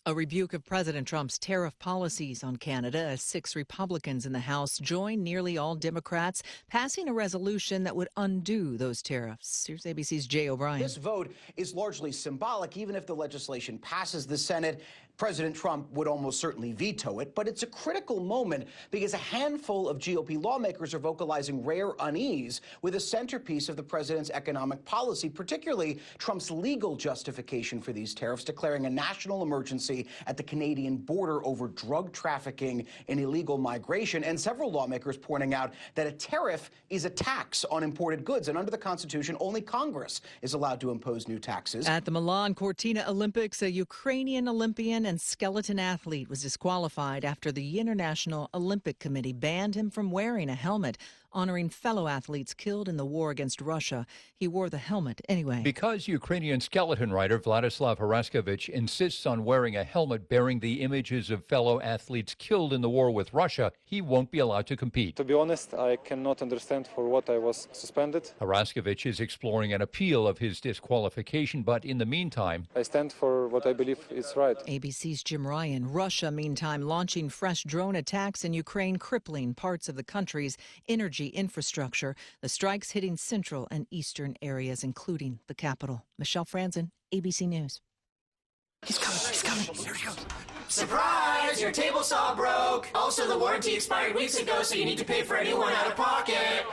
A rebuke of President Trump's tariff policies on Canada as 6 Republicans in the House join nearly all Democrats, passing a resolution that would undo those tariffs. Here's ABC's Jay O'Brien. This vote is largely symbolic. Even if the legislation passes the Senate, President Trump would almost certainly veto it. But it's a critical moment because a handful of GOP lawmakers are vocalizing rare unease with a centerpiece of the president's economic policy, particularly Trump's legal justification for these tariffs, declaring a national emergency at the Canadian border over drug trafficking and illegal migration. And several lawmakers pointing out that a tariff is a tax on imported goods. And under the Constitution, only Congress is allowed to impose new taxes. At the Milan Cortina Olympics, a Ukrainian Olympian and skeleton athlete was disqualified after the International Olympic Committee banned him from wearing a helmet, honoring fellow athletes killed in the war against Russia. He wore the helmet anyway. Because Ukrainian skeleton rider Vladislav Haraskevich insists on wearing a helmet bearing the images of fellow athletes killed in the war with Russia, he won't be allowed to compete. To be honest, I cannot understand for what I was suspended. Haraskevich is exploring an appeal of his disqualification, but in the meantime, I stand for what I believe is right. ABC's Jim Ryan. Russia, meantime, launching fresh drone attacks in Ukraine, crippling parts of the country's energy infrastructure. The strikes hitting central and eastern areas, including the capital. Michelle Franzen, ABC News. He's coming. Here he goes. Surprise! Your table saw broke. Also, the warranty expired weeks ago, so you need to pay for a new one out of pocket.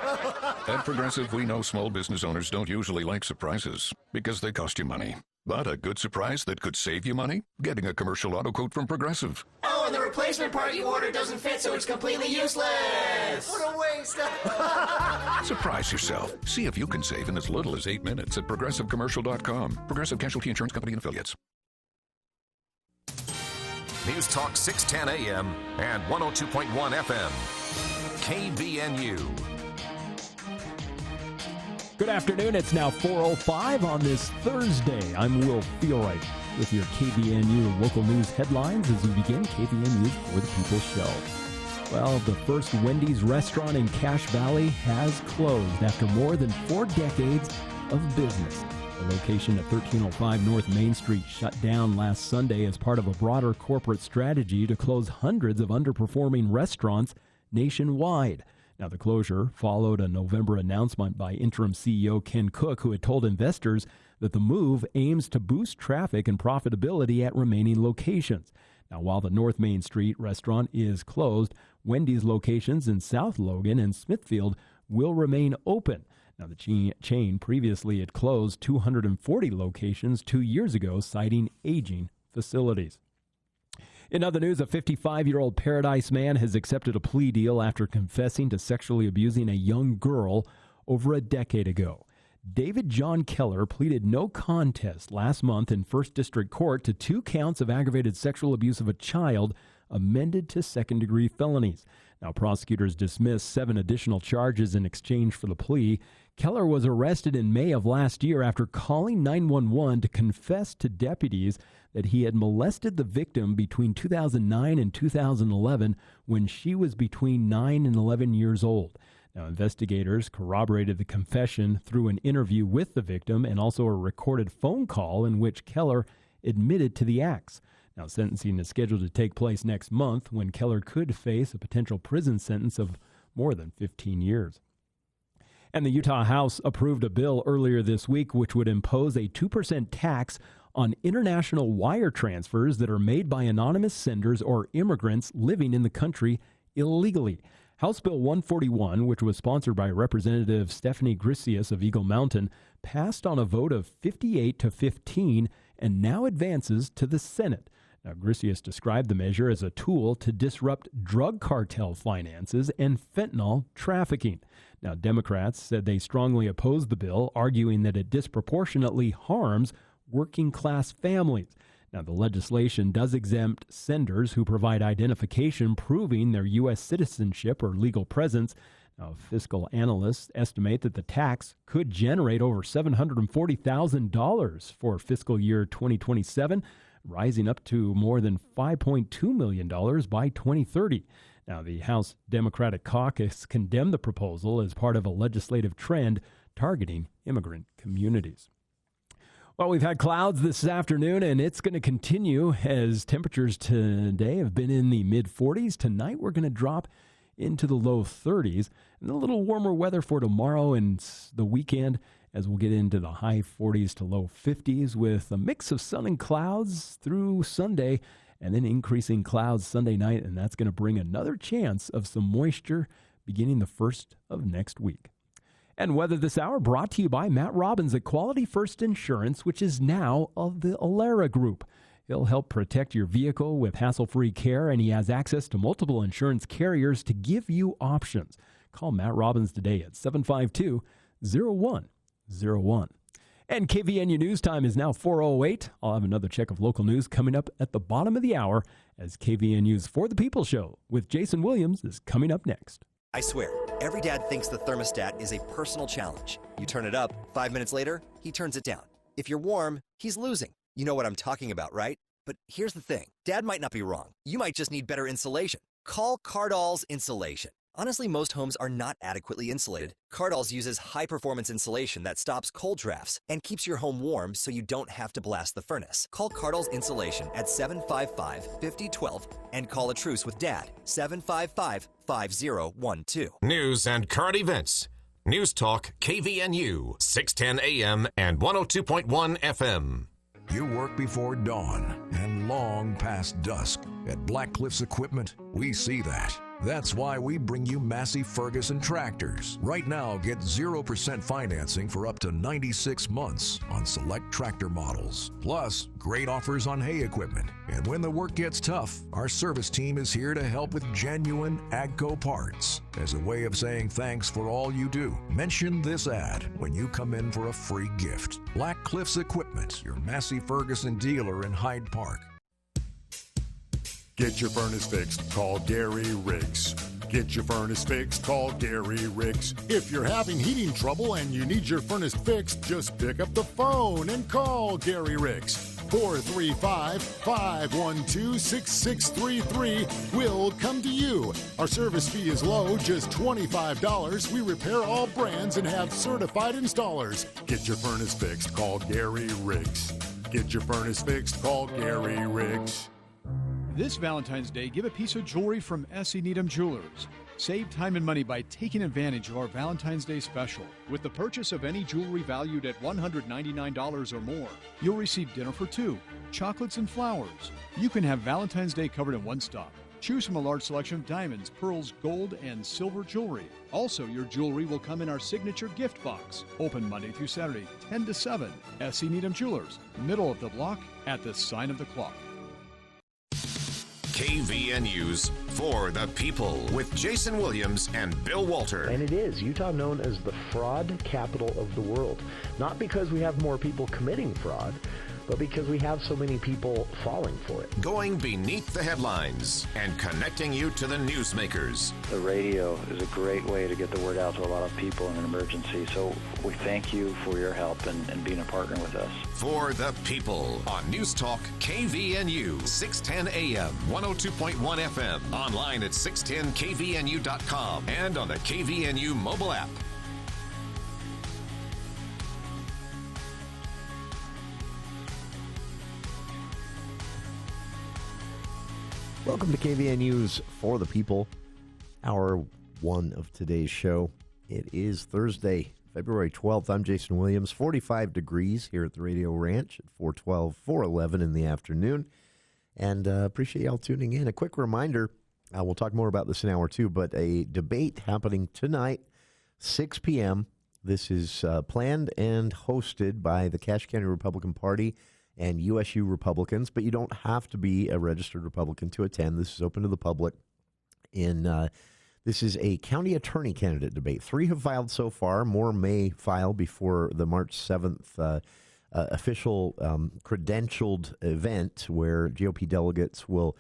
At Progressive, we know small business owners don't usually like surprises because they cost you money. But a good surprise that could save you money? Getting a commercial auto quote from Progressive. Oh, and the replacement part you ordered doesn't fit, so it's completely useless. What a waste. Surprise yourself. See if you can save in as little as 8 minutes at ProgressiveCommercial.com. Progressive Casualty Insurance Company and Affiliates. News Talk 610 AM and 102.1 FM. KBNU. Good afternoon. It's now 4:05 on this Thursday. I'm Will Feelright with your KBNU local news headlines as we begin KBNU's For the People show. Well, the first Wendy's restaurant in Cache Valley has closed after more than 4 decades of business. The location at 1305 North Main Street shut down last Sunday as part of a broader corporate strategy to close hundreds of underperforming restaurants nationwide. Now, the closure followed a November announcement by interim CEO Ken Cook, who had told investors that the move aims to boost traffic and profitability at remaining locations. Now, while the North Main Street restaurant is closed, Wendy's locations in South Logan and Smithfield will remain open. Now, the chain previously had closed 240 locations 2 years ago, citing aging facilities. In other news, a 55-year-old Paradise man has accepted a plea deal after confessing to sexually abusing a young girl over a decade ago. David John Keller pleaded no contest last month in First District Court to 2 counts of aggravated sexual abuse of a child, amended to second-degree felonies. Now, prosecutors dismissed 7 additional charges in exchange for the plea. Keller was arrested in May of last year after calling 911 to confess to deputies that he had molested the victim between 2009 and 2011 when she was between 9 and 11 years old. Now, investigators corroborated the confession through an interview with the victim and also a recorded phone call in which Keller admitted to the acts. Now, sentencing is scheduled to take place next month when Keller could face a potential prison sentence of more than 15 years. And the Utah House approved a bill earlier this week which would impose a 2% tax on international wire transfers that are made by anonymous senders or immigrants living in the country illegally. House Bill 141, which was sponsored by Representative Stephanie Grisius of Eagle Mountain, passed on a vote of 58 to 15 and now advances to the Senate. Now, Grisius described the measure as a tool to disrupt drug cartel finances and fentanyl trafficking. Now, Democrats said they strongly oppose the bill, arguing that it disproportionately harms working-class families. Now, the legislation does exempt senders who provide identification proving their U.S. citizenship or legal presence. Now, fiscal analysts estimate that the tax could generate over $740,000 for fiscal year 2027, rising up to more than $5.2 million by 2030. Now, the House Democratic Caucus condemned the proposal as part of a legislative trend targeting immigrant communities. Well, we've had clouds this afternoon, and it's going to continue as temperatures today have been in the mid-40s. Tonight, we're going to drop into the low 30s, and a little warmer weather for tomorrow and the weekend as we'll get into the high 40s to low 50s with a mix of sun and clouds through Sunday, and then increasing clouds Sunday night, and that's going to bring another chance of some moisture beginning the first of next week. And weather this hour brought to you by Matt Robbins at Quality First Insurance, which is now of the Alara Group. He'll help protect your vehicle with hassle-free care, and he has access to multiple insurance carriers to give you options. Call Matt Robbins today at 752-0101. And KVNU News Time is now 4:08. I'll have another check of local news coming up at the bottom of the hour as KVNU's For the People show with Jason Williams is coming up next. I swear, every dad thinks the thermostat is a personal challenge. You turn it up, 5 minutes later, he turns it down. If you're warm, he's losing. You know what I'm talking about, right? But here's the thing. Dad might not be wrong. You might just need better insulation. Call Cardall's Insulation. Honestly, most homes are not adequately insulated. Cardall's uses high-performance insulation that stops cold drafts and keeps your home warm so you don't have to blast the furnace. Call Cardall's Insulation at 755-5012 and call a truce with Dad, 755-5012. News and current events. News Talk KVNU, 610 AM and 102.1 FM. You work before dawn and long past dusk. At Black Cliffs Equipment, we see that. That's why we bring you Massey Ferguson tractors. Right now, get 0% financing for up to 96 months on select tractor models. Plus, great offers on hay equipment. And when the work gets tough, our service team is here to help with genuine AGCO parts. As a way of saying thanks for all you do, mention this ad when you come in for a free gift. Black Cliffs Equipment, your Massey Ferguson dealer in Hyde Park. Get your furnace fixed, call Gary Riggs. Get your furnace fixed, call Gary Riggs. If you're having heating trouble and you need your furnace fixed, just pick up the phone and call Gary Riggs. 435-512-6633. We'll come to you. Our service fee is low, just $25. We repair all brands and have certified installers. Get your furnace fixed, call Gary Riggs. Get your furnace fixed, call Gary Riggs. This Valentine's Day, give a piece of jewelry from S.E. Needham Jewelers. Save time and money by taking advantage of our Valentine's Day special. With the purchase of any jewelry valued at $199 or more, you'll receive dinner for two, chocolates and flowers. You can have Valentine's Day covered in one stop. Choose from a large selection of diamonds, pearls, gold, and silver jewelry. Also, your jewelry will come in our signature gift box. Open Monday through Saturday, 10 to 7. S.E. Needham Jewelers, middle of the block at the sign of the clock. KVNU's For the People with Jason Williams and Bill Walter. And it is Utah known as the fraud capital of the world. Not because we have more people committing fraud, but because we have so many people falling for it. Going beneath the headlines and connecting you to the newsmakers. The radio is a great way to get the word out to a lot of people in an emergency. So we thank you for your help and being a partner with us. For the People on News Talk KVNU, 610 AM, 102.1 FM, online at 610kvnu.com and on the KVNU mobile app. Welcome to KVNU's For the People, hour one of today's show. It is Thursday, February 12th. I'm Jason Williams. 45 degrees here at the Radio Ranch at 4:11 in the afternoon. And appreciate y'all tuning in. A quick reminder, we'll talk more about this in hour two, but a debate happening tonight, 6 p.m. This is planned and hosted by the Cache County Republican Party and USU Republicans, but you don't have to be a registered Republican to attend. This is open to the public. This is a county attorney candidate debate. 3 have filed so far. More may file before the March 7th official credentialed event where GOP delegates will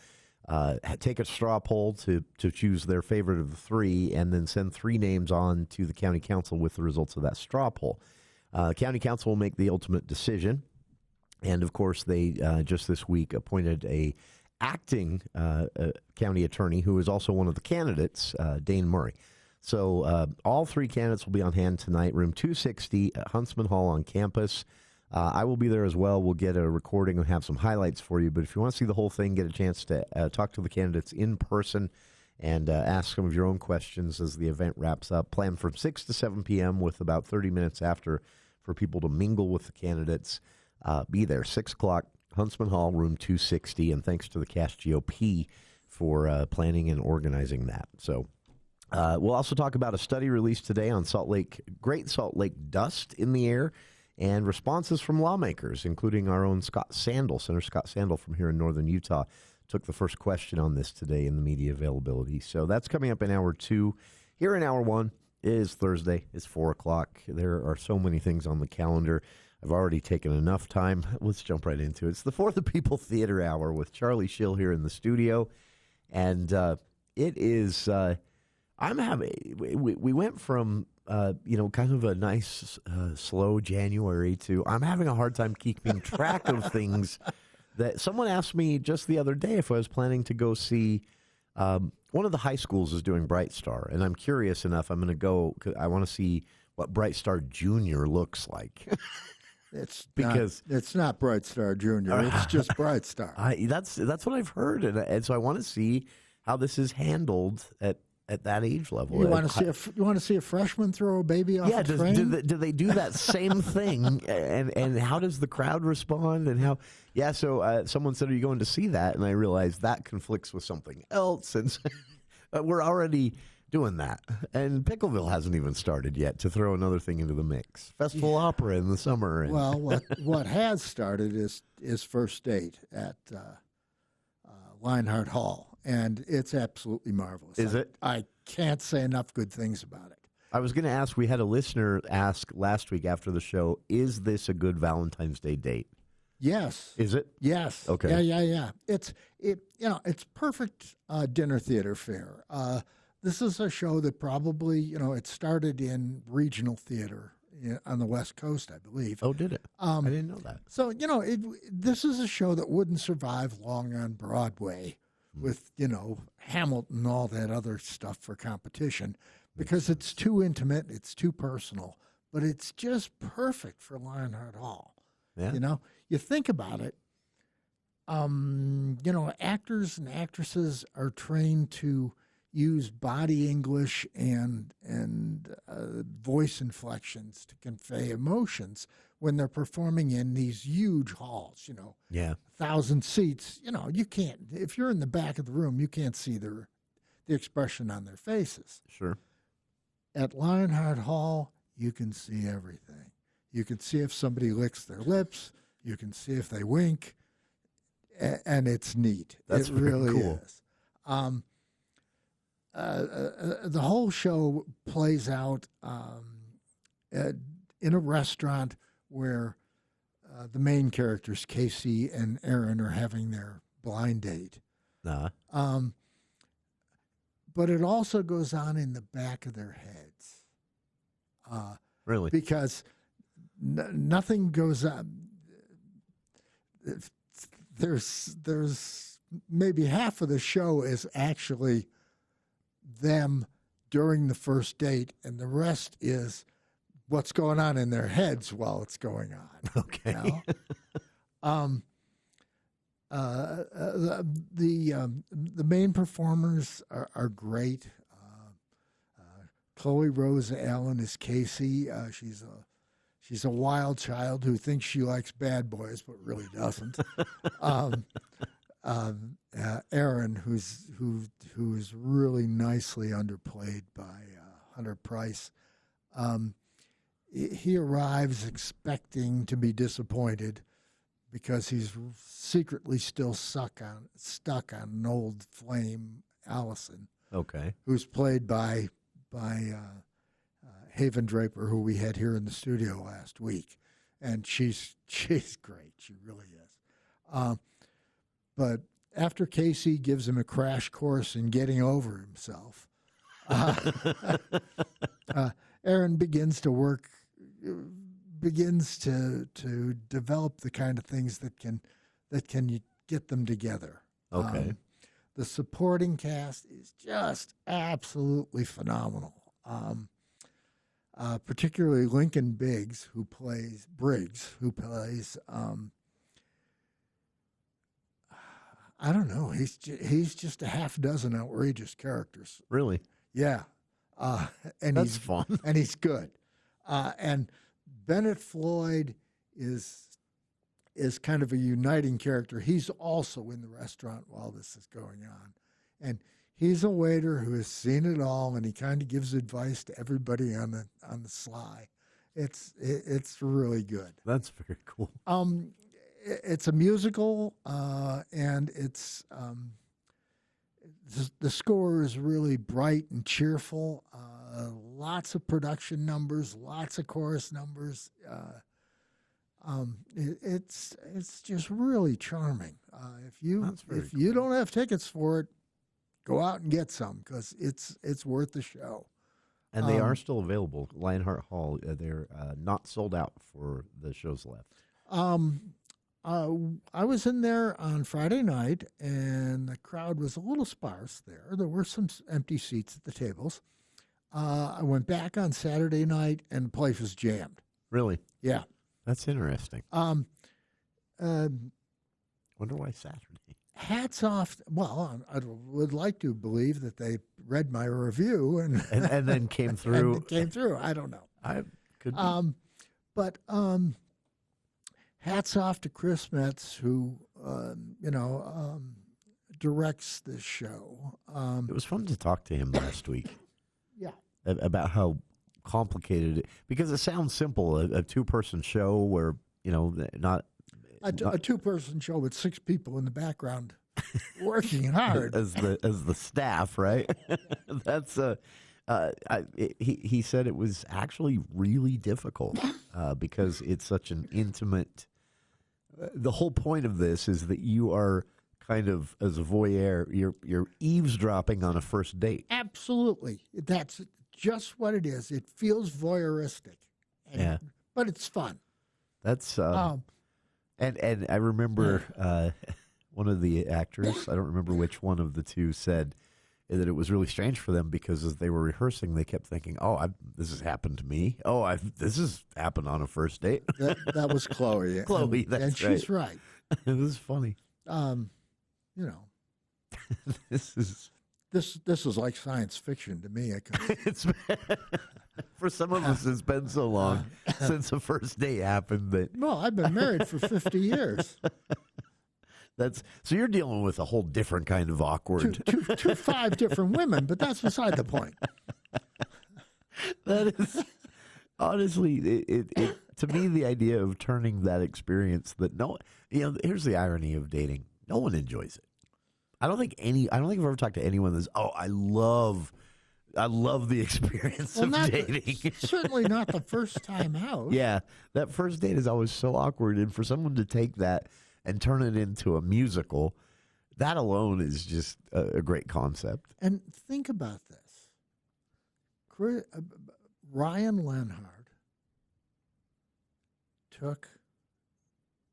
take a straw poll to choose their favorite of the 3 and then send 3 names on to the county council with the results of that straw poll. County council will make the ultimate decision. And, of course, they just this week appointed a acting county attorney who is also one of the candidates, Dane Murray. So all 3 candidates will be on hand tonight, room 260 at Huntsman Hall on campus. I will be there as well. We'll get a recording and have some highlights for you. But if you want to see the whole thing, get a chance to talk to the candidates in person and ask some of your own questions as the event wraps up. Planned from 6 to 7 p.m. with about 30 minutes after for people to mingle with the candidates. Be there, 6 o'clock, Huntsman Hall, room 260. And thanks to the Cash GOP for planning and organizing that. So we'll also talk about a study released today on Great Salt Lake dust in the air, and responses from lawmakers, including our own Senator Scott Sandel from here in northern Utah, took the first question on this today in the media availability. So that's coming up in hour 2. Here in hour 1 is Thursday. It's 4 o'clock. There are so many things on the calendar. I've already taken enough time. Let's jump right into it. It's the For the People Theater Hour with Charlie Schill here in the studio. And it is, we went from, kind of a nice, slow January to I'm having a hard time keeping track of things. That someone asked me just the other day if I was planning to go see, one of the high schools is doing Bright Star, and I'm curious enough. I'm going to go. I want to see what Bright Star Junior looks like. It's not Bright Star Junior. It's just Bright Star. That's what I've heard, and so I want to see how this is handled at that age level. You want to see a freshman throw a baby off a train? Do they do that same thing? And how does the crowd respond? And how? Yeah. So someone said, "Are you going to see that?" And I realized that conflicts with something else, and so we're already doing that. And Pickleville hasn't even started yet to throw another thing into the mix. Festival Opera in the summer. And well, what has started is First Date at Lionheart Hall. And it's absolutely marvelous. Is it? I can't say enough good things about it. I was going to ask, we had a listener ask last week after the show, is this a good Valentine's Day date? Yes. Is it? Yes. Okay. Yeah. It's perfect dinner theater fare. This is a show that probably, it started in regional theater on the West Coast, I believe. Oh, did it? I didn't know that. So, this is a show that wouldn't survive long on Broadway with, Hamilton and all that other stuff for competition, because it's too intimate, it's too personal, but it's just perfect for Lionheart Hall. Yeah. You think about it, actors and actresses are trained to use body English and voice inflections to convey emotions when they're performing in these huge halls, 1,000 seats. You can't, if you're in the back of the room, you can't see the expression on their faces. Sure. At Lionheart Hall, you can see everything. You can see if somebody licks their lips. You can see if they wink, and it's neat. That's really cool. Is. The whole show plays out in a restaurant where the main characters, Casey and Aaron, are having their blind date. But it also goes on in the back of their heads. Really? Because nothing goes on. There's maybe half of the show is actually them during the first date, and the rest is what's going on in their heads while it's going on. Okay. The main performers are great. Chloe Rose Allen is Casey. She's a wild child who thinks she likes bad boys but really doesn't. Aaron, who's really nicely underplayed by Hunter Price. He arrives expecting to be disappointed because he's secretly still stuck on an old flame, Allison. Okay. Who's played by Haven Draper, who we had here in the studio last week, and she's great. She really is. But after Casey gives him a crash course in getting over himself, Aaron begins to develop the kind of things that can get them together. Okay. The supporting cast is just absolutely phenomenal. particularly Lincoln Briggs, who plays I don't know. He's just a half dozen outrageous characters. Really? Yeah, and That's fun. And he's good. And Bennett Floyd is kind of a uniting character. He's also in the restaurant while this is going on, and he's a waiter who has seen it all, and he kind of gives advice to everybody on the sly. It's really good. That's very cool. It's a musical, and it's the score is really bright and cheerful. Lots of production numbers, lots of chorus numbers. It's just really charming. If you don't have tickets for it, go out and get some because it's worth the show. And they are still available. Lionheart Hall, they're not sold out for the shows left. I was in there on Friday night, and the crowd was a little sparse there. There were some empty seats at the tables. I went back on Saturday night, and the place was jammed. Really? Yeah. That's interesting. Wonder why Saturday. Hats off. Well, I would like to believe that they read my review and then came through. I don't know. I could be. But hats off to Chris Metz, who directs this show. It was fun to talk to him last week. Yeah. About how complicated because it sounds simple, a two-person show where not a two-person show with 6 people in the background working hard as the staff, right? That's he said it was actually really difficult because it's such an intimate. The whole point of this is that you are kind of as a voyeur, you're eavesdropping on a first date. Absolutely, that's just what it is. It feels voyeuristic, but it's fun. That's and I remember one of the actors, I don't remember which one of the two, said that it was really strange for them because as they were rehearsing, they kept thinking, "Oh, this has happened to me. Oh, this has happened on a first date." That was Chloe. Chloe, and she's right. It was funny. This is like science fiction to me. For some of us, it's been so long since the first date happened that. Well, I've been married for 50 years. So you're dealing with a whole different kind of awkward. Two 5 different women, but that's beside the point. That is honestly, it to me, the idea of turning that experience that here's the irony of dating: no one enjoys it. I don't think I've ever talked to anyone that's I love the experience of dating. Certainly not the first time out. Yeah, that first date is always so awkward, and for someone to take that and turn it into a musical, that alone is just a great concept. And think about this. Ryan Lenhard took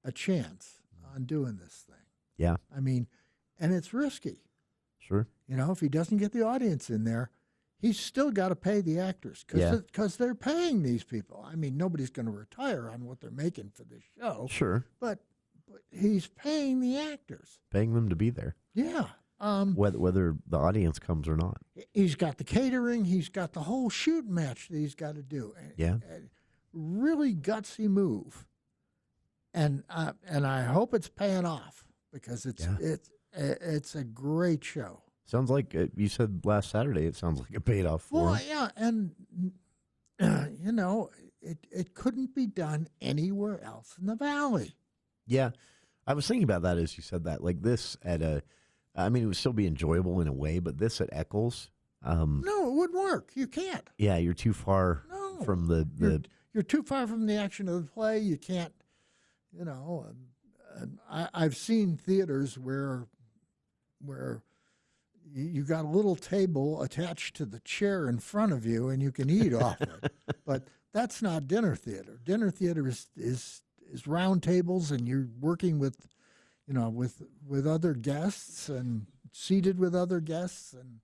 a chance on doing this thing. Yeah. I mean, and it's risky. Sure. If he doesn't get the audience in there, he's still got to pay the actors because they're paying these people. I mean, nobody's going to retire on what they're making for this show. Sure. But he's paying the actors. Paying them to be there. Yeah. Whether the audience comes or not. He's got the catering. He's got the whole shoot match that he's got to do. Yeah. Really gutsy move. And I hope it's paying off because it's a great show. Sounds like you said last Saturday. It sounds like it paid off for him. Yeah, and it couldn't be done anywhere else in the valley. Yeah, I was thinking about that as you said that. Like this it would still be enjoyable in a way, but this at Eccles. No, it wouldn't work. You can't. Yeah, you're too far from the. You're too far from the action of the play. You can't. I've seen theaters where you got a little table attached to the chair in front of you and you can eat off it. But that's not dinner theater. Dinner theater is round tables and you're working with other guests and seated with other guests and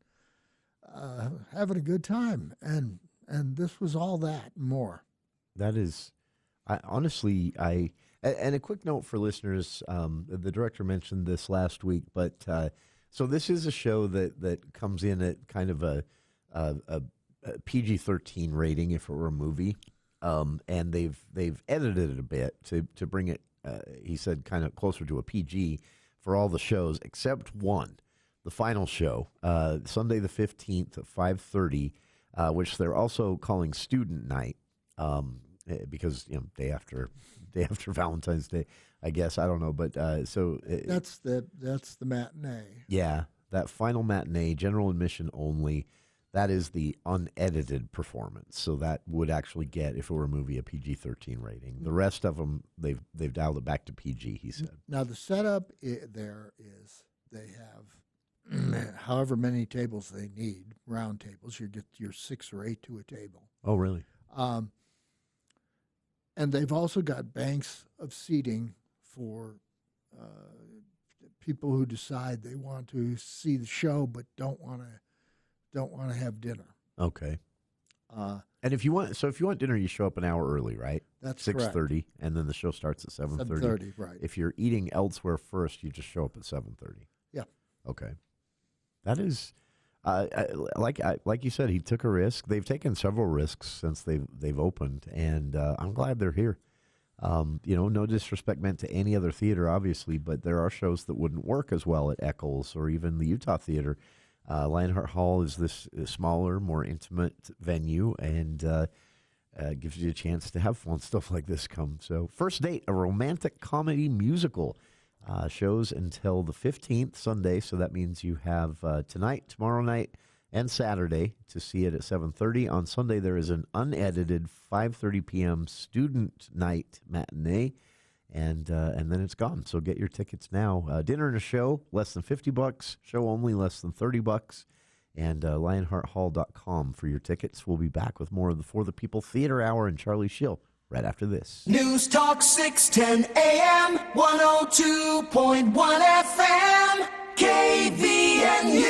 having a good time. And And this was all that and more. That is, honestly, and a quick note for listeners, the director mentioned this last week, but so this is a show that comes in at kind of a PG-13 rating if it were a movie, and they've edited it a bit to bring it, he said, kind of closer to a PG for all the shows except one, the final show, Sunday the 15th at 5:30, which they're also calling Student Night, because day after Valentine's Day, I guess, I don't know, but so that's the matinee. Yeah, that final matinee, general admission only. That is the unedited performance, so that would actually get, if it were a movie, a PG-13 rating. The rest of them, they've dialed it back to PG. He said. Now the setup there is they have however many tables they need, round tables. You get your 6 or 8 to a table. Oh, really? And they've also got banks of seating for people who decide they want to see the show but don't want to have dinner. Okay. And if you want dinner, you show up an hour early, right? That's 6:30, and then the show starts at 7:30. 7:30, right? If you're eating elsewhere first, you just show up at 7:30. Yeah. Okay. That is, like you said, he took a risk. They've taken several risks since they've opened, and I'm glad they're here. No disrespect meant to any other theater, obviously, but there are shows that wouldn't work as well at Eccles or even the Utah Theater. Lionheart Hall is this smaller, more intimate venue, and gives you a chance to have fun stuff like this come. So, First Date, a romantic comedy musical, shows until the 15th, Sunday. So that means you have tonight, tomorrow night, and Saturday to see it at 7:30. On Sunday, there is an unedited 5:30 p.m. student night matinee. And then it's gone. So get your tickets now. Dinner and a show, less than $50. Show only, less than $30. And lionhearthall.com for your tickets. We'll be back with more of the For the People Theater Hour and Charlie Schill right after this. News Talk 610 AM, 102.1 FM, KVNU.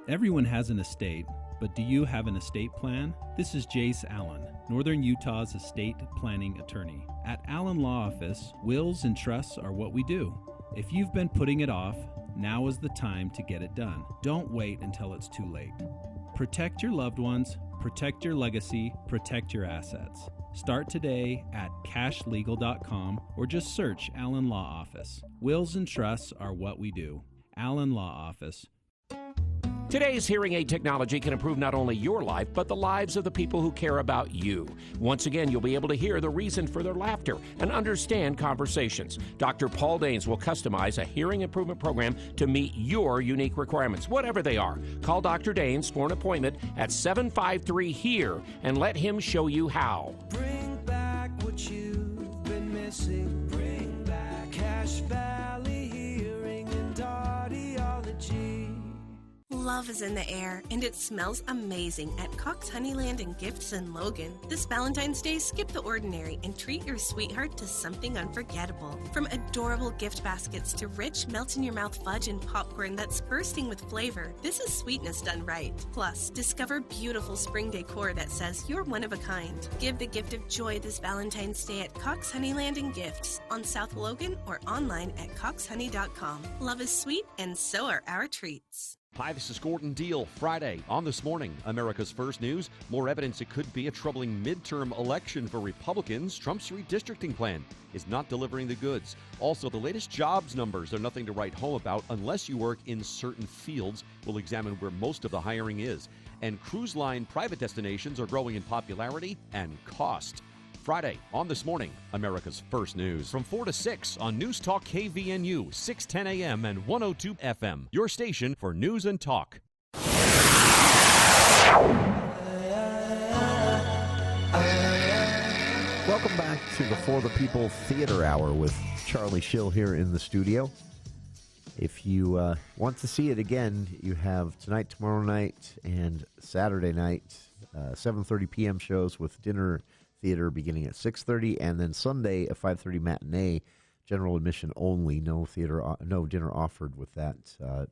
Everyone has an estate, but do you have an estate plan? This is Jace Allen, Northern Utah's estate planning attorney. At Allen Law Office, wills and trusts are what we do. If you've been putting it off, now is the time to get it done. Don't wait until it's too late. Protect your loved ones, protect your legacy, protect your assets. Start today at cashlegal.com or just search Allen Law Office. Wills and trusts are what we do. Allen Law Office. Today's hearing aid technology can improve not only your life, but the lives of the people who care about you. Once again, you'll be able to hear the reason for their laughter and understand conversations. Dr. Paul Danes will customize a hearing improvement program to meet your unique requirements, whatever they are. Call Dr. Danes for an appointment at 753-HERE and let him show you how. Bring back what you've been missing. Bring back Cache Valley Hearing and Audiology. Love is in the air, and it smells amazing at Cox Honeyland and Gifts in Logan. This Valentine's Day, skip the ordinary and treat your sweetheart to something unforgettable. From adorable gift baskets to rich, melt-in-your-mouth fudge and popcorn that's bursting with flavor, this is sweetness done right. Plus, discover beautiful spring decor that says you're one of a kind. Give the gift of joy this Valentine's Day at Cox Honeyland and Gifts on South Logan or online at coxhoney.com. Love is sweet, and so are our treats. Hi, this is Gordon Deal. Friday on This Morning, America's First News. More evidence it could be a troubling midterm election for Republicans. Trump's redistricting plan is not delivering the goods. Also, the latest jobs numbers are nothing to write home about unless you work in certain fields. We'll examine where most of the hiring is. And cruise line private destinations are growing in popularity and cost. Friday on This Morning, America's First News. From 4 to 6 on News Talk KVNU, 610 AM and 102 FM. Your station for news and talk. Welcome back to the For the People Theater Hour with Charlie Schill here in the studio. If you want to see it again, you have tonight, tomorrow night, and Saturday night, 7:30 p.m. shows with dinner theater beginning at 6:30, and then Sunday a 5:30 matinee general admission only, no dinner offered with that.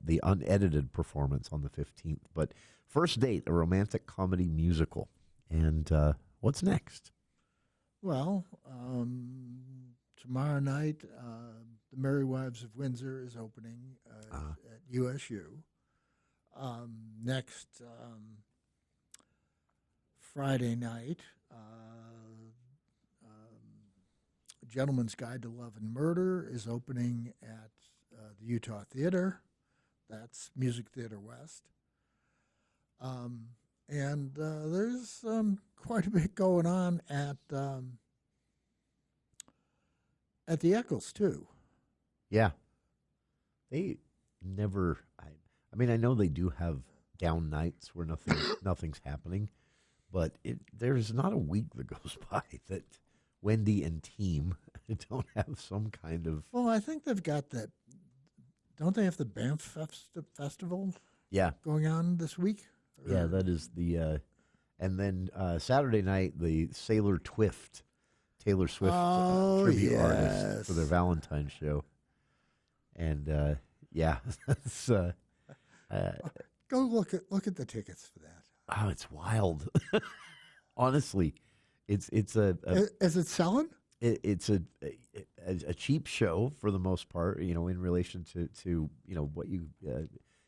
The unedited performance on the 15th. But First Date, a romantic comedy musical. And what's next? Well, tomorrow night, the Merry Wives of Windsor is opening at USU. Next Friday night, Gentleman's Guide to Love and Murder is opening at the Utah Theater. That's Music Theater West. And there's quite a bit going on at the Eccles, too. Yeah. They never... I mean, I know they do have down nights where nothing's happening, but there's not a week that goes by that Wendy and team don't have some kind of... Well, I think they've got that... Don't they have the Banff Festival going on this week? Yeah, that is the... and then Saturday night, the Sailor Twift, Taylor Swift tribute artist for their Valentine's show. And, that's... go look at the tickets for that. Oh, it's wild. Honestly, it's a is it selling? It's a cheap show for the most part, in relation to what you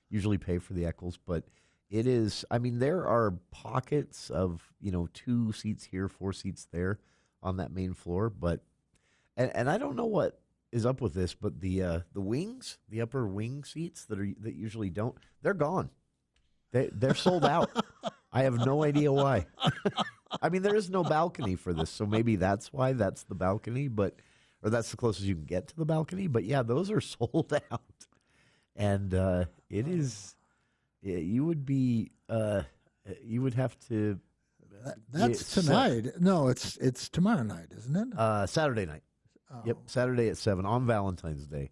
usually pay for the Eccles, but it is. I mean, there are pockets of 2 seats here, 4 seats there on that main floor, but and I don't know what is up with this, but the wings, the upper wing seats that usually don't, they're gone. They're sold out. I have no idea why. I mean, there is no balcony for this, so maybe that's why that's the balcony, or that's the closest you can get to the balcony. But yeah, those are sold out, and it is. You would be. You would have to. That's tonight. No, it's tomorrow night, isn't it? Saturday night. Oh. Yep, Saturday at 7 on Valentine's Day.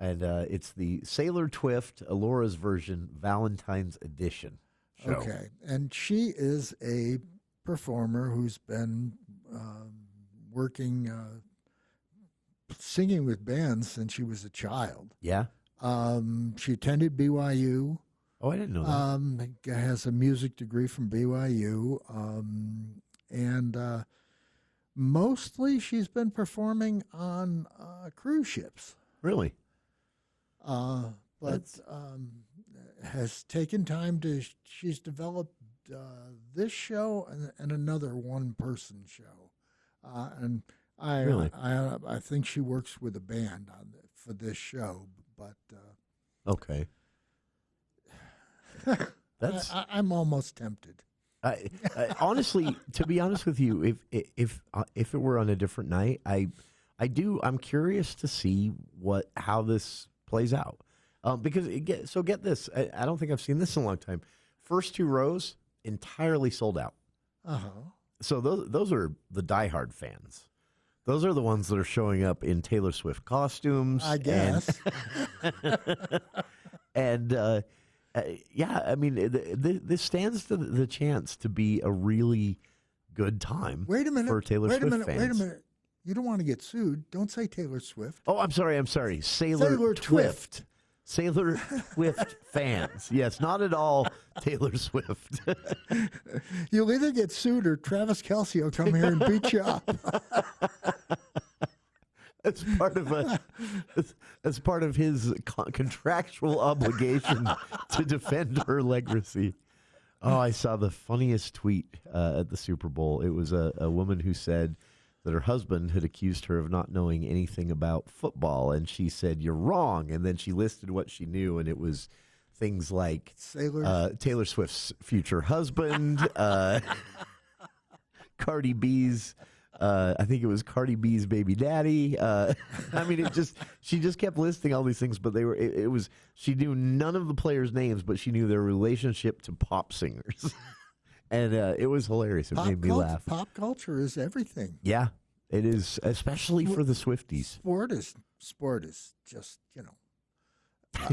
And it's the Sailor Twift, Alora's version, Valentine's edition show. Okay, and she is a performer who's been working, singing with bands since she was a child. Yeah? She attended BYU. Oh, I didn't know that. Has a music degree from BYU. And mostly she's been performing on cruise ships. Really? But has taken time she's developed this show and another one-person show. And I think she works with a band for this show. But okay. I'm almost tempted. Honestly, to be honest with you, if it were on a different night, I'm curious to see how this plays out. Because get this, I don't think I've seen this in a long time. First 2 rows entirely sold out. So those are the diehard fans. Those are the ones that are showing up in Taylor Swift costumes, I guess. And I mean, this stands to the chance to be a really good time. Wait a minute. For Taylor Swift fans. Wait a minute. You don't want to get sued. Don't say Taylor Swift. Oh, I'm sorry. Sailor Twift. Sailor Swift fans. Yes, not at all Taylor Swift. You'll either get sued or Travis Kelce will come here and beat you up. As part of his contractual obligation to defend her legacy. Oh, I saw the funniest tweet at the Super Bowl. It was a woman who said that her husband had accused her of not knowing anything about football, and she said, "You're wrong." And then she listed what she knew, and it was things like Taylor Swift's future husband, Cardi B's. I think it was Cardi B's baby daddy. I mean, she just kept listing all these things, but she knew none of the players' names, but she knew their relationship to pop singers. And it was hilarious. It made me laugh. Pop culture is everything. Yeah, it is, especially for the Swifties. Sport is just,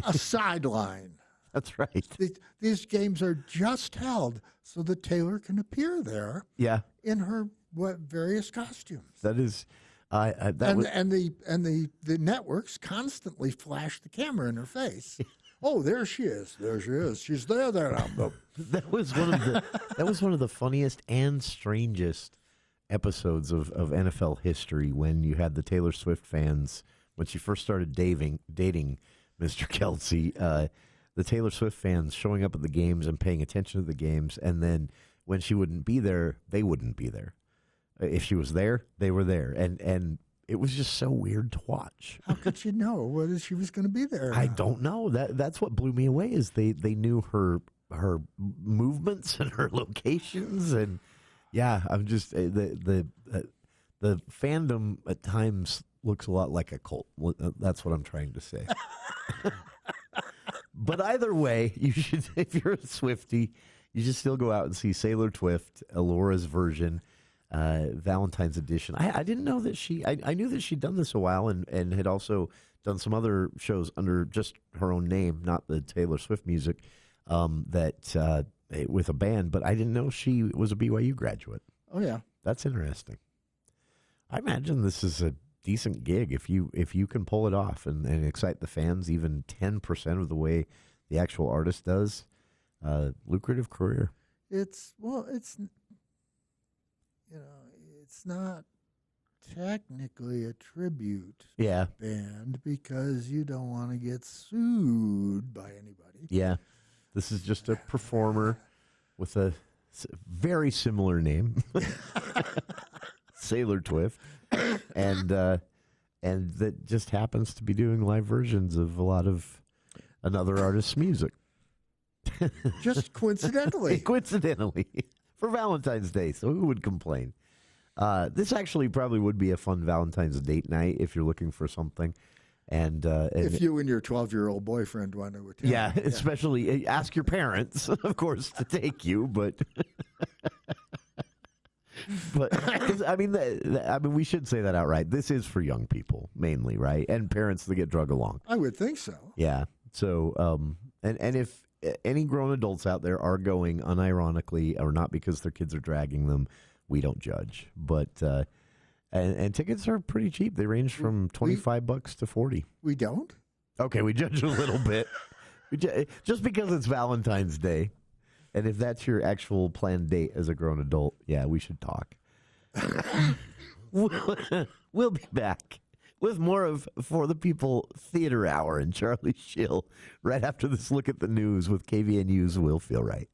a sideline. That's right. These games are just held so that Taylor can appear there. Yeah. In her various costumes. That is, The networks constantly flash the camera in her face. Oh, there she is. There she is. She's there now. That was one of the funniest and strangest episodes of NFL history when you had the Taylor Swift fans, when she first started dating Mr. Kelsey, the Taylor Swift fans showing up at the games and paying attention to the games, and then when she wouldn't be there, they wouldn't be there. If she was there, they were there. And it was just so weird to watch. How could you know whether she was going to be there? I don't know. That's what blew me away is they knew her movements and her locations, and yeah, I'm just the fandom at times looks a lot like a cult. That's what I'm trying to say. But either way, you should, if you're a Swiftie, you should still go out and see Sailor Twift, Alora's version, Valentine's edition. I didn't know that I knew that she'd done this a while and had also done some other shows under just her own name, not the Taylor Swift music, with a band, but I didn't know she was a BYU graduate. Oh, yeah. That's interesting. I imagine this is a decent gig if you can pull it off and excite the fans even 10% of the way the actual artist does. Lucrative career. It's not technically a tribute band because you don't want to get sued by anybody. Yeah. This is just a performer with a very similar name, Sailor Twift, and that just happens to be doing live versions of a lot of another artist's music. Just coincidentally. Coincidentally. For Valentine's Day, so who would complain? This actually probably would be a fun Valentine's date night if you're looking for something. And if you and your 12-year-old boyfriend want to attend. Yeah, especially ask your parents, of course, to take you, but I mean, we should say that outright. This is for young people mainly, right? And parents that get drug along. I would think so. Yeah. So, and if any grown adults out there are going unironically or not because their kids are dragging them, we don't judge. But and tickets are pretty cheap. They range from $25 to $40. We don't? Okay, we judge a little bit. Just because it's Valentine's Day. And if that's your actual planned date as a grown adult, yeah, we should talk. We'll be back with more of For the People Theater Hour and Charlie Schill right after this look at the news with KVNU's Will Feel Right.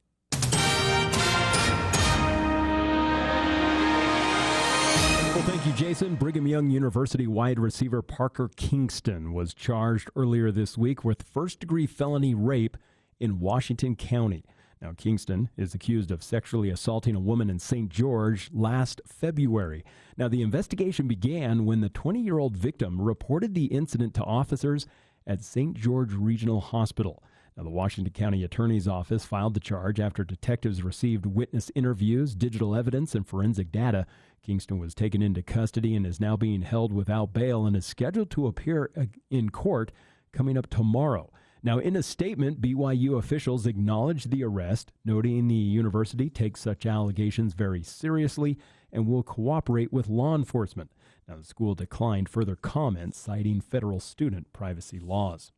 Well, thank you, Jason. Brigham Young University wide receiver Parker Kingston was charged earlier this week with first-degree felony rape in Washington County. Now, Kingston is accused of sexually assaulting a woman in St. George last February. Now, the investigation began when the 20-year-old victim reported the incident to officers at St. George Regional Hospital. Now, the Washington County Attorney's Office filed the charge after detectives received witness interviews, digital evidence, and forensic data. Kingston was taken into custody and is now being held without bail and is scheduled to appear in court coming up tomorrow. Now, in a statement, BYU officials acknowledged the arrest, noting the university takes such allegations very seriously and will cooperate with law enforcement. Now, the school declined further comments, citing federal student privacy laws.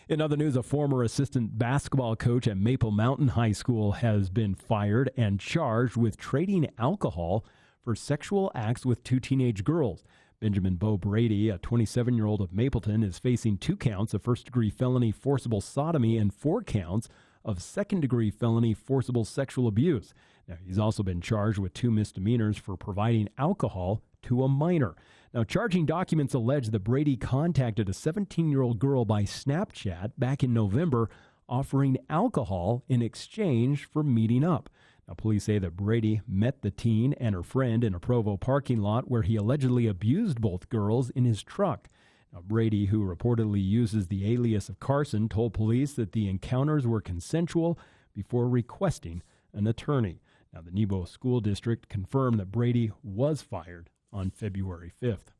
In other news, a former assistant basketball coach at Maple Mountain High School has been fired and charged with trading alcohol for sexual acts with two teenage girls. Benjamin Bo Brady, a 27-year-old of Mapleton, is facing 2 counts of first-degree felony forcible sodomy and 4 counts of second-degree felony forcible sexual abuse. Now, he's also been charged with 2 misdemeanors for providing alcohol to a minor. Now, charging documents allege that Brady contacted a 17-year-old girl by Snapchat back in November, offering alcohol in exchange for meeting up. Now, police say that Brady met the teen and her friend in a Provo parking lot where he allegedly abused both girls in his truck. Now, Brady, who reportedly uses the alias of Carson, told police that the encounters were consensual before requesting an attorney. Now, the Nebo School District confirmed that Brady was fired on February 5th.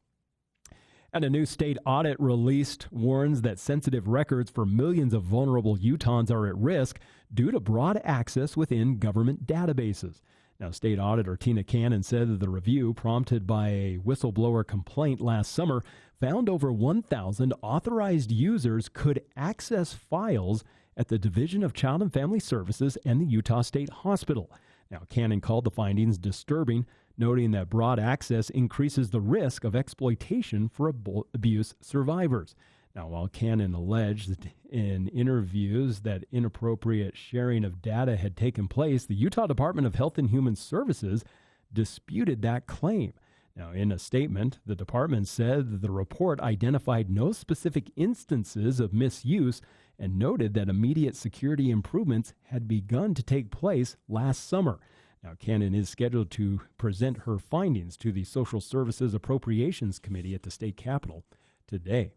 And a new state audit released warns that sensitive records for millions of vulnerable Utahns are at risk due to broad access within government databases. Now, State Auditor Tina Cannon said that the review, prompted by a whistleblower complaint last summer, found over 1,000 authorized users could access files at the Division of Child and Family Services and the Utah State Hospital. Now, Cannon called the findings disturbing, noting that broad access increases the risk of exploitation for abuse survivors. Now, while Cannon alleged in interviews that inappropriate sharing of data had taken place, the Utah Department of Health and Human Services disputed that claim. Now, in a statement, the department said that the report identified no specific instances of misuse and noted that immediate security improvements had begun to take place last summer. Now, Cannon is scheduled to present her findings to the Social Services Appropriations Committee at the state capitol today.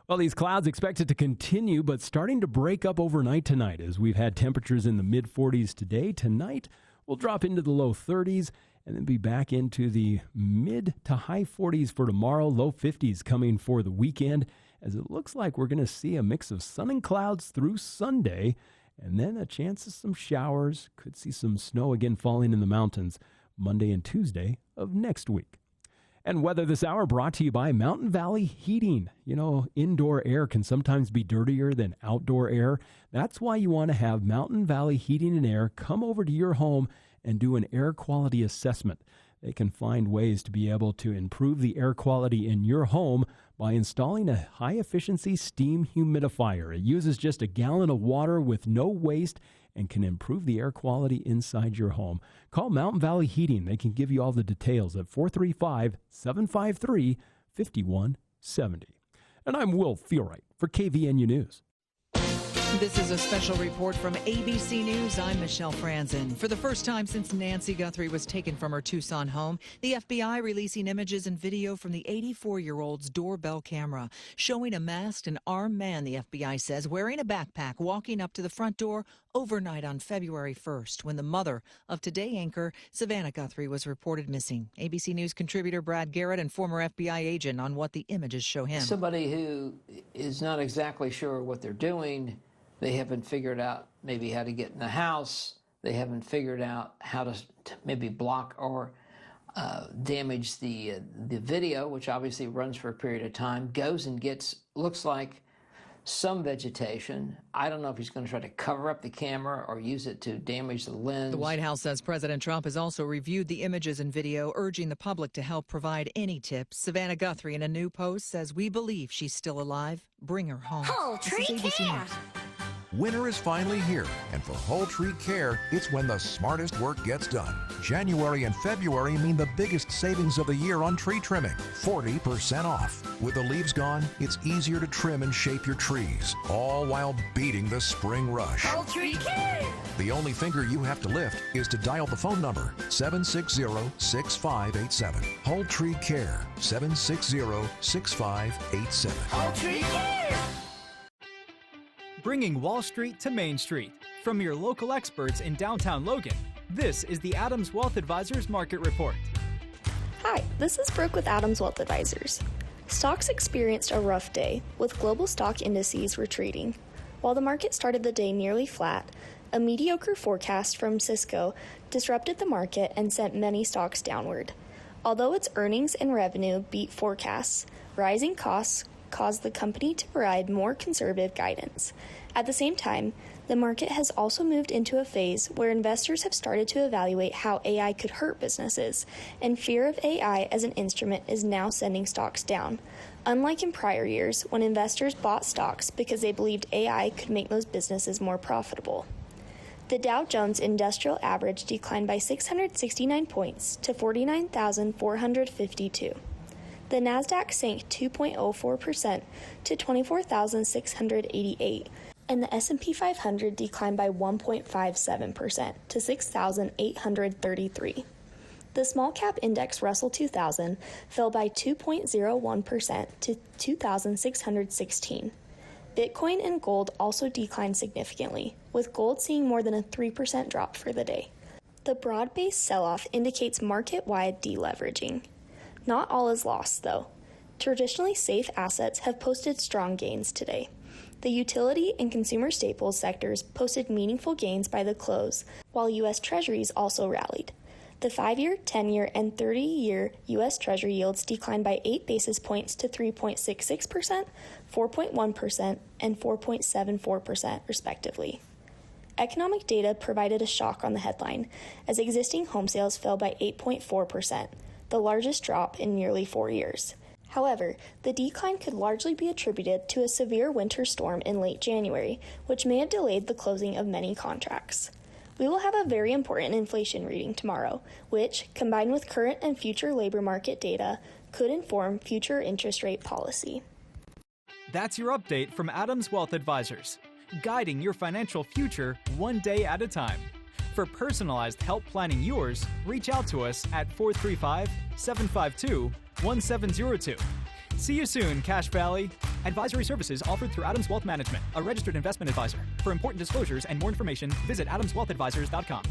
Well, these clouds expected to continue, but starting to break up overnight tonight as we've had temperatures in the mid-40s today. Tonight, we'll drop into the low 30s and then be back into the mid to high 40s for tomorrow, low 50s coming for the weekend, as it looks like we're going to see a mix of sun and clouds through Sunday, and then a chance of some showers. Could see some snow again falling in the mountains Monday and Tuesday of next week. And weather this hour brought to you by Mountain Valley Heating. You know, indoor air can sometimes be dirtier than outdoor air. That's why you want to have Mountain Valley Heating and Air come over to your home and do an air quality assessment. They can find ways to be able to improve the air quality in your home by installing a high-efficiency steam humidifier. It uses just a gallon of water with no waste and can improve the air quality inside your home. Call Mountain Valley Heating. They can give you all the details at 435-753-5170. And I'm Will Feelright for KVNU News. This is a special report from ABC News. I'm Michelle Franzen. For the first time since Nancy Guthrie was taken from her Tucson home, the FBI releasing images and video from the 84-year-old's doorbell camera showing a masked and armed man, the FBI says, wearing a backpack, walking up to the front door overnight on February 1st when the mother of Today anchor Savannah Guthrie was reported missing. ABC News contributor Brad Garrett and former FBI agent on what the images show him. Somebody who is not exactly sure what they're doing. They haven't figured out maybe how to get in the house. They haven't figured out how to maybe block or damage the video, which obviously runs for a period of time, goes and gets, looks like, some vegetation. I don't know if he's going to try to cover up the camera or use it to damage the lens. The White House says President Trump has also reviewed the images and video, urging the public to help provide any tips. Savannah Guthrie, in a new post, says, "We believe she's still alive. Bring her home." Whole Tree Care. Winter is finally here, and for Whole Tree Care, it's when the smartest work gets done. January and February mean the biggest savings of the year on tree trimming, 40% off. With the leaves gone, it's easier to trim and shape your trees, all while beating the spring rush. Whole Tree Care. The only finger you have to lift is to dial the phone number, 760-6587. Whole Tree Care, 760-6587. Whole Tree Care. Bringing Wall Street to Main Street. From your local experts in downtown Logan, this is the Adams Wealth Advisors Market Report. Hi, this is Brooke with Adams Wealth Advisors. Stocks experienced a rough day, with global stock indices retreating. While the market started the day nearly flat, a mediocre forecast from Cisco disrupted the market and sent many stocks downward. Although its earnings and revenue beat forecasts, rising costs caused the company to provide more conservative guidance. At the same time, the market has also moved into a phase where investors have started to evaluate how AI could hurt businesses, and fear of AI as an instrument is now sending stocks down. Unlike in prior years, when investors bought stocks because they believed AI could make those businesses more profitable. The Dow Jones Industrial Average declined by 669 points to 49,452. The Nasdaq sank 2.04% to 24,688, and the S&P 500 declined by 1.57% to 6,833. The small cap index Russell 2000 fell by 2.01% to 2,616. Bitcoin and gold also declined significantly, with gold seeing more than a 3% drop for the day. The broad-based sell-off indicates market-wide deleveraging. Not all is lost, though. Traditionally safe assets have posted strong gains today. The utility and consumer staples sectors posted meaningful gains by the close, while U.S. Treasuries also rallied. The 5-year, 10-year, and 30-year U.S. Treasury yields declined by 8 basis points to 3.66%, 4.1%, and 4.74%, respectively. Economic data provided a shock on the headline, as existing home sales fell by 8.4%, the largest drop in nearly 4 years. However, the decline could largely be attributed to a severe winter storm in late January, which may have delayed the closing of many contracts. We will have a very important inflation reading tomorrow, which, combined with current and future labor market data, could inform future interest rate policy. That's your update from Adams Wealth Advisors, guiding your financial future one day at a time. For personalized help planning yours, reach out to us at 435-752-1702. See you soon, Cache Valley. Advisory services offered through Adams Wealth Management, a registered investment advisor. For important disclosures and more information, visit adamswealthadvisors.com.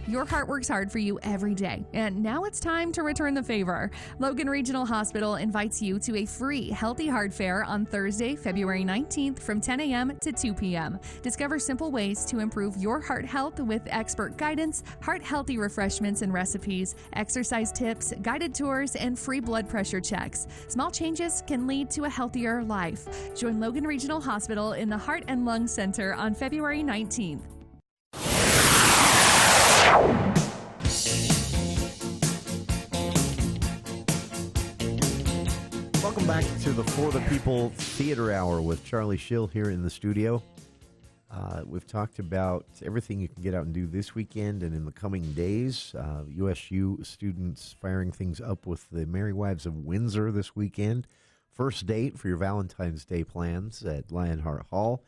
Your heart works hard for you every day, and now it's time to return the favor. Logan Regional Hospital invites you to a free Healthy Heart Fair on Thursday, February 19th from 10 a.m. to 2 p.m. Discover simple ways to improve your heart health with expert guidance, heart-healthy refreshments and recipes, exercise tips, guided tours, and free blood pressure checks. Small changes can lead to a healthier life. Join Logan Regional Hospital in the Heart and Lung Center on February 19th. Welcome back to the For the People Theater Hour with Charlie Schill here in the studio. We've talked about everything you can get out and do this weekend and in the coming days. USU students firing things up with the Merry Wives of Windsor this weekend. First date for your Valentine's Day plans at Lionheart Hall.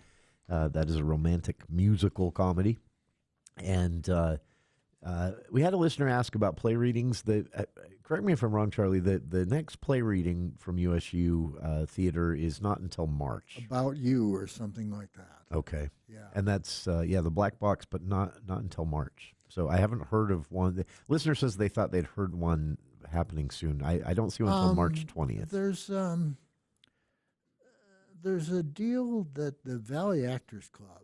That is a romantic musical comedy. And we had a listener ask about play readings. Correct me if I'm wrong, Charlie, the next play reading from USU Theater is not until March. About You or something like that. Okay. Yeah. And that's, the Black Box, but not until March. So I haven't heard of one. The listener says they thought they'd heard one happening soon. I don't see one until March 20th. There's a deal that the Valley Actors Club,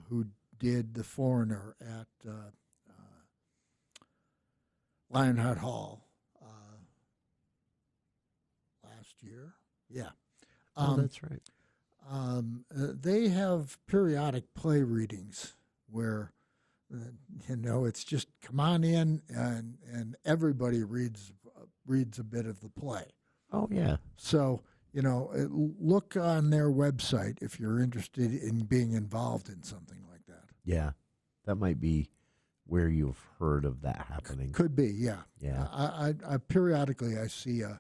who did The Foreigner at Lionheart Hall last year. Yeah. That's right. They have periodic play readings where, it's just come on in and everybody reads a bit of the play. Oh, yeah. So, look on their website if you're interested in being involved in something like that. Yeah. That might be where you've heard of that happening. Could be, yeah. Yeah. I periodically I see a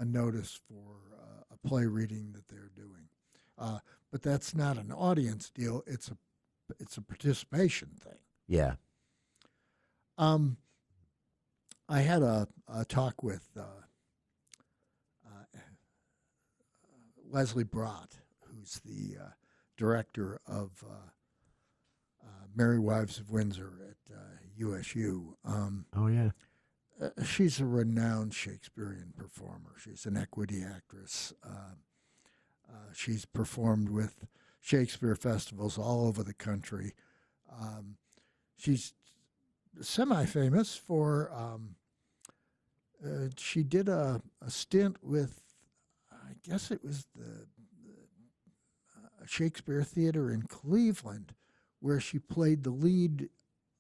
notice for a play reading that they're doing, but that's not an audience deal. It's a participation thing. Yeah. I had a talk with Leslie Brott, who's the director of Merry Wives of Windsor at USU. Oh, yeah. She's a renowned Shakespearean performer. She's an equity actress. She's performed with Shakespeare festivals all over the country. She's semi-famous for, she did a stint with, I guess it was the Shakespeare Theater in Cleveland, where she played the lead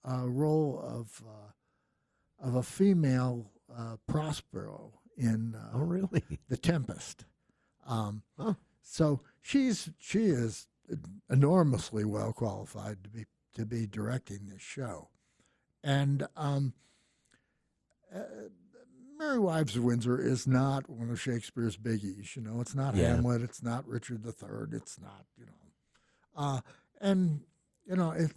role of a female Prospero in oh, really? The Tempest. So she is enormously well qualified to be directing this show, and Merry Wives of Windsor is not one of Shakespeare's biggies. It's not Hamlet. It's not Richard III. It's not and. If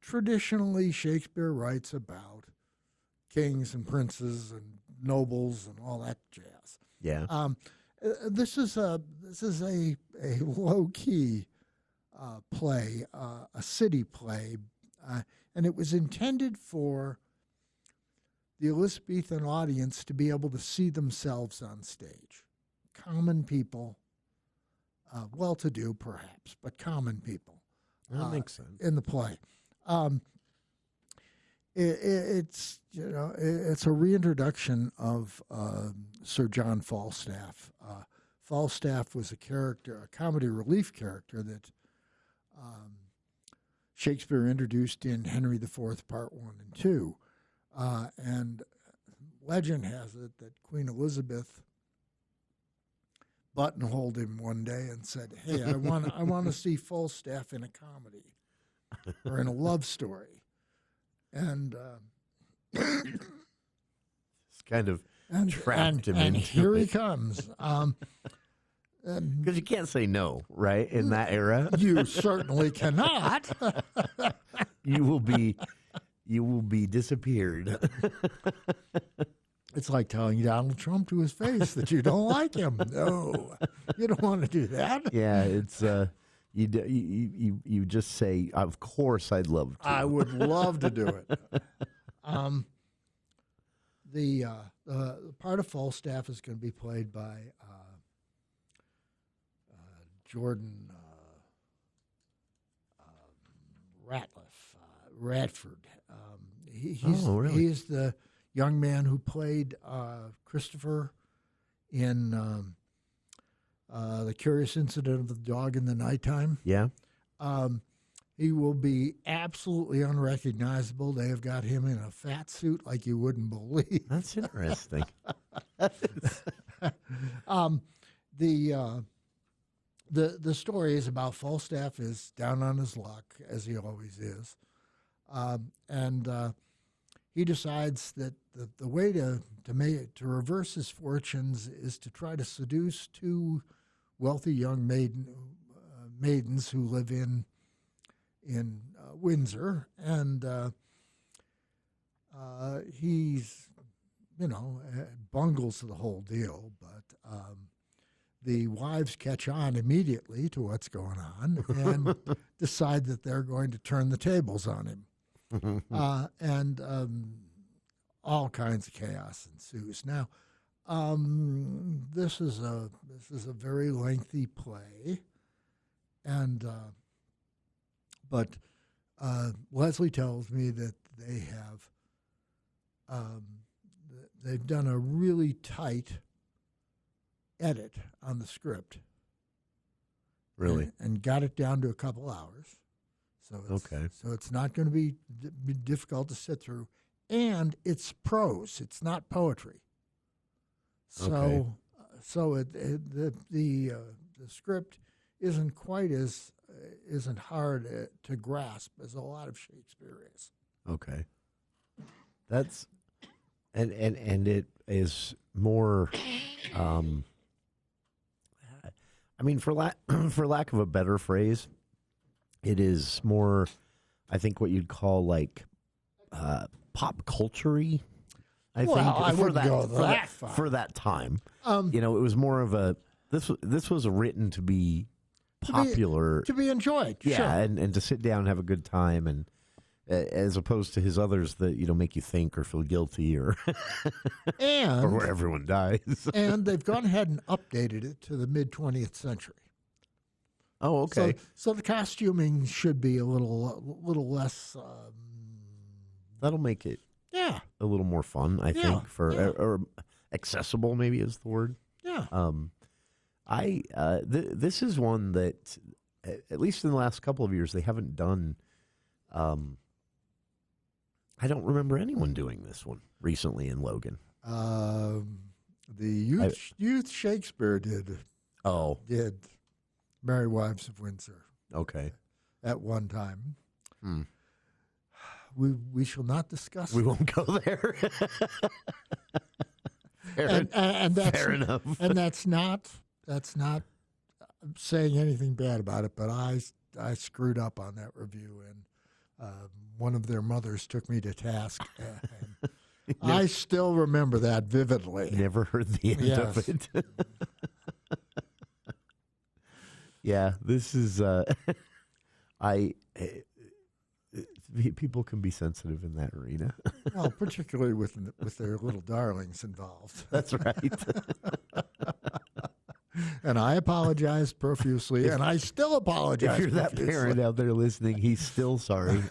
traditionally Shakespeare writes about kings and princes and nobles and all that jazz. Yeah. This is a low key play, a city play, and it was intended for the Elizabethan audience to be able to see themselves on stage, common people, well-to-do perhaps, but common people. That makes sense. In the play. It's a reintroduction of Sir John Falstaff. Falstaff was a comedy relief character that Shakespeare introduced in Henry IV, Part 1 and 2. And legend has it that Queen Elizabeth buttonholed him one day and said, "Hey, I want to see Falstaff in a comedy or in a love story." And it's kind of trapped him and into here he it. comes. Because you can't say no, right? In that era, you certainly cannot. You will be disappeared. It's like telling Donald Trump to his face that you don't like him. No, you don't want to do that. Yeah, it's you just say, "Of course, I'd love to." I would love to do it. The part of Falstaff is going to be played by Jordan Radford. Really? He's the young man who played Christopher in The Curious Incident of the Dog in the Nighttime. Yeah. He will be absolutely unrecognizable. They have got him in a fat suit like you wouldn't believe. That's interesting. The story is about Falstaff is down on his luck, as he always is. And he decides that the way to reverse his fortunes is to try to seduce two wealthy young maidens who live in Windsor, and he's bungles the whole deal, but the wives catch on immediately to what's going on and decide that they're going to turn the tables on him. And all kinds of chaos ensues. Now, this is a very lengthy play, and but Leslie tells me that they've done a really tight edit on the script. Really? And got it down to a couple hours. So it's not going to be difficult to sit through, and it's prose. It's not poetry. So the script isn't quite isn't hard to grasp as a lot of Shakespeare is. Okay. That's and it is more. I mean, for lack of a better phrase, it is more, I think, what you'd call like pop culture-y. I think for that time. It was more of a this was written to be popular, to be enjoyed. Yeah, sure. and to sit down and have a good time, and as opposed to his others that make you think or feel guilty or or where everyone dies. And they've gone ahead and updated it to the mid-20th century. Oh, okay. So the costuming should be a little less. That'll make it a little more fun, I think, or accessible. Maybe is the word. Yeah. This is one that, at least in the last couple of years, they haven't done. I don't remember anyone doing this one recently in Logan. The youth Shakespeare did. Oh, did Merry Wives of Windsor. Okay. At one time. We shall not discuss. We won't go there. and that's, fair enough. And that's not saying anything bad about it, but I screwed up on that review, and one of their mothers took me to task. And I still remember that vividly. Never heard the end of it. Yeah, this is. People can be sensitive in that arena. Well, particularly with their little darlings involved. That's right. And I apologized profusely, and I still apologize. If you're that profusely. parent out there listening, he's still sorry.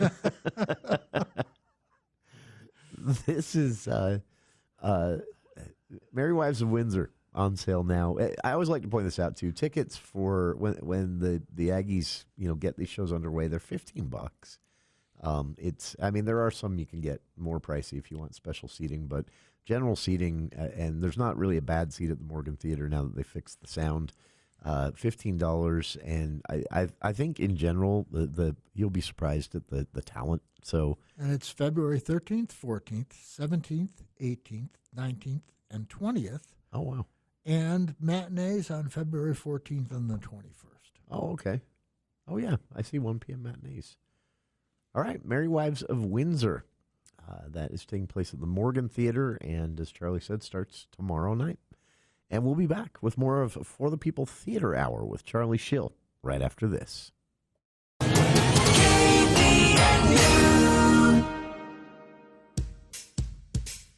This is Merry Wives of Windsor on sale now. I always like to point this out too. Tickets for when the Aggies get these shows underway, they're $15. There are some you can get more pricey if you want special seating, but general seating, and there's not really a bad seat at the Morgan Theater now that they fixed the sound. $15, and I think in general the you'll be surprised at the talent. So, and it's February 13th, 14th, 17th, 18th, 19th, and 20th. Oh wow! And matinees on February 14th and the 21st. Oh okay. Oh yeah, I see 1 p.m. matinees. All right, Merry Wives of Windsor. That is taking place at the Morgan Theater, and as Charlie said, starts tomorrow night. And we'll be back with more of For the People Theater Hour with Charlie Schill right after this.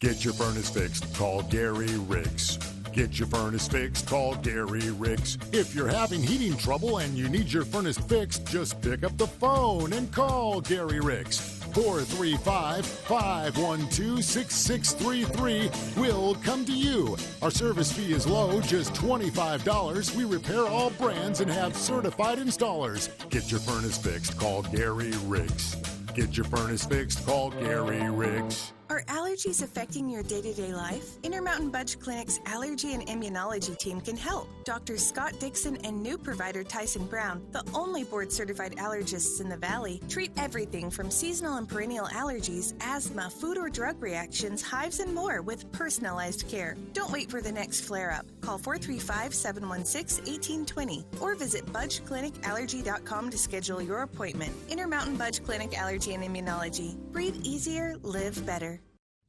Get your furnace fixed, call Gary Riggs. Get your furnace fixed, call Gary Riggs. If you're having heating trouble and you need your furnace fixed, just pick up the phone and call Gary Riggs. 435-512-6633. We'll come to you. Our service fee is low, just $25. We repair all brands and have certified installers. Get your furnace fixed, call Gary Riggs. Get your furnace fixed, call Gary Riggs. Are allergies affecting your day-to-day life? Intermountain Budge Clinic's Allergy and Immunology team can help. Drs. Scott Dixon and new provider Tyson Brown, the only board-certified allergists in the Valley, treat everything from seasonal and perennial allergies, asthma, food or drug reactions, hives, and more with personalized care. Don't wait for the next flare-up. Call 435-716-1820 or visit budgeclinicallergy.com to schedule your appointment. Intermountain Budge Clinic Allergy and Immunology. Breathe easier, live better.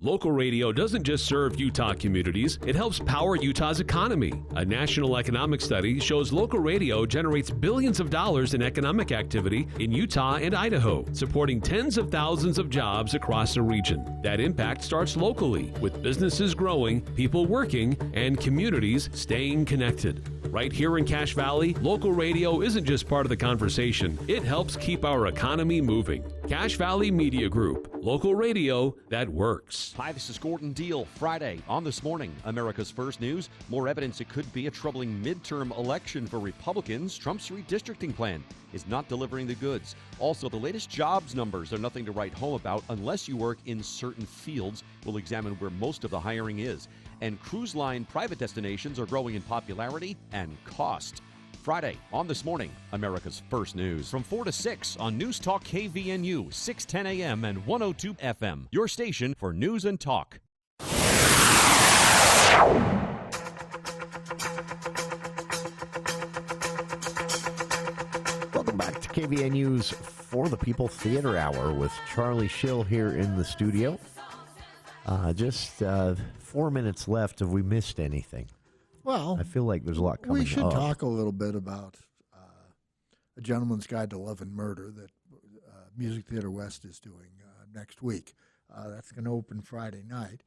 Local radio doesn't just serve Utah communities, it helps power Utah's economy. A national economic study shows local radio generates billions of dollars in economic activity in Utah and Idaho, supporting tens of thousands of jobs across the region. That impact starts locally, with businesses growing, people working, and communities staying connected. Right here in Cache Valley, local radio isn't just part of the conversation, it helps keep our economy moving. Cache Valley Media Group, local radio that works. Hi, this is Gordon Deal. Friday on This Morning, America's First News. More evidence it could be a troubling midterm election for Republicans. Trump's redistricting plan is not delivering the goods. Also, the latest jobs numbers are nothing to write home about unless you work in certain fields. We'll examine where most of the hiring is. And cruise line private destinations are growing in popularity and cost. Friday on This Morning, America's First News. From 4 to 6 on News Talk KVNU, 610 AM and 102 FM. Your station for news and talk. Welcome back to KVNU's For the People Theater Hour with Charlie Schill here in the studio. Just 4 minutes left. Have we missed anything? Well, I feel like there's a lot coming up. We should talk a little bit about A Gentleman's Guide to Love and Murder that Music Theater West is doing next week. That's going to open Friday night.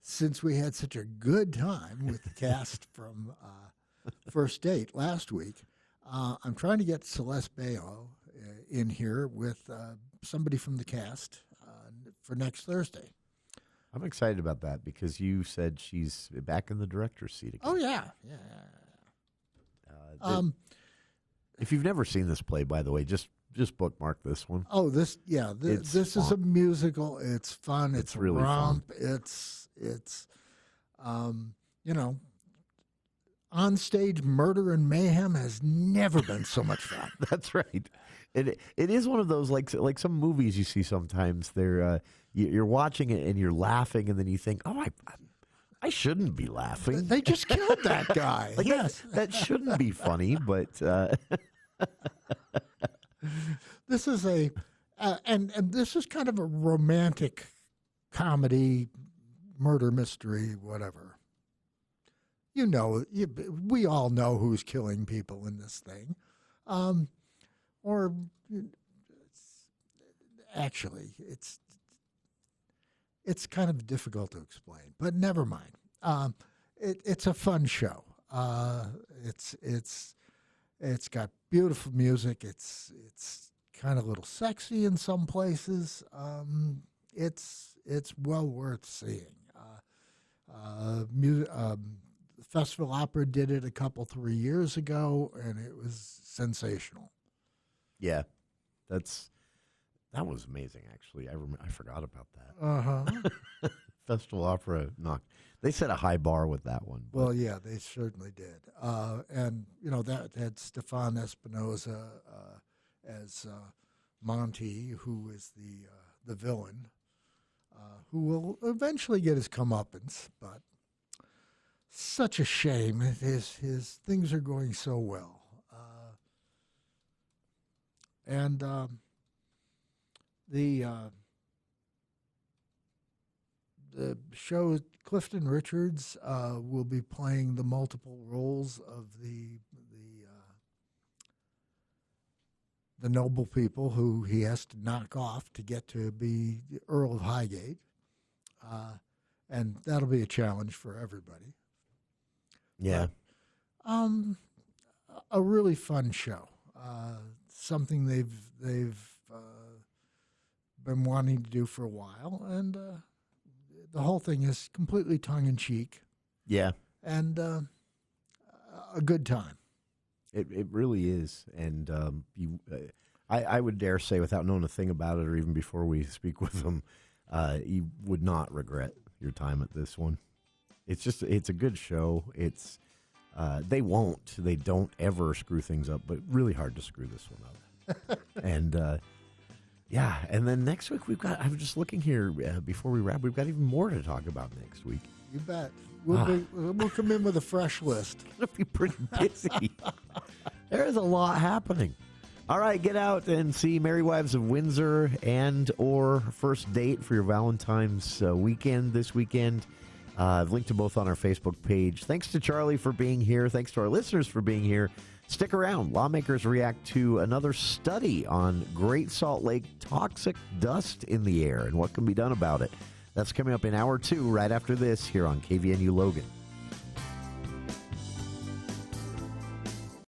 Since we had such a good time with the cast from First Date last week, I'm trying to get Celeste Bayo in here with somebody from the cast for next Thursday. I'm excited about that because you said she's back in the director's seat again. Oh, yeah. If you've never seen this play, by the way, just bookmark this one. Oh, this is a musical. It's fun. It's really romp. fun. It's on stage murder and mayhem has never been so much fun. That's right. It is one of those like some movies you see sometimes. They're you're watching it and you're laughing, and then you think, oh, I shouldn't be laughing. They just killed that guy. Yes, that shouldn't be funny, but this is and this is kind of a romantic comedy, murder mystery, whatever. We all know who's killing people in this thing. Or actually, it's kind of difficult to explain, but never mind. It's a fun show. It's got beautiful music. It's kind of a little sexy in some places. It's well worth seeing. Festival Opera did it 3 years ago, and it was sensational. Yeah, that was amazing. Actually, I forgot about that. Uh-huh. Festival Opera they set a high bar with that one. Well, yeah, they certainly did. And that had Stefan Espinosa as Monty, who is the villain, who will eventually get his comeuppance, but such a shame. His things are going so well. And the show, Clifton Richards will be playing the multiple roles of the noble people who he has to knock off to get to be the Earl of Highgate. And that'll be a challenge for everybody. Yeah. But, a really fun show. Something they've been wanting to do for a while, and the whole thing is completely tongue-in-cheek. Yeah. And a good time. It really is, and I would dare say, without knowing a thing about it, or even before we speak with them, you would not regret your time at this one. It's a good show. They don't ever screw things up, but really hard to screw this one up. And yeah, and then next week I'm just looking here before we wrap. We've got even more to talk about next week. You bet. We'll come in with a fresh list. It's going to be pretty busy. There's a lot happening. All right, get out and see Merry Wives of Windsor and or First Date for your Valentine's weekend this weekend. I've linked to both on our Facebook page. Thanks to Charlie for being here. Thanks to our listeners for being here. Stick around. Lawmakers react to another study on Great Salt Lake toxic dust in the air and what can be done about it. That's coming up in hour 2 right after this here on KVNU Logan.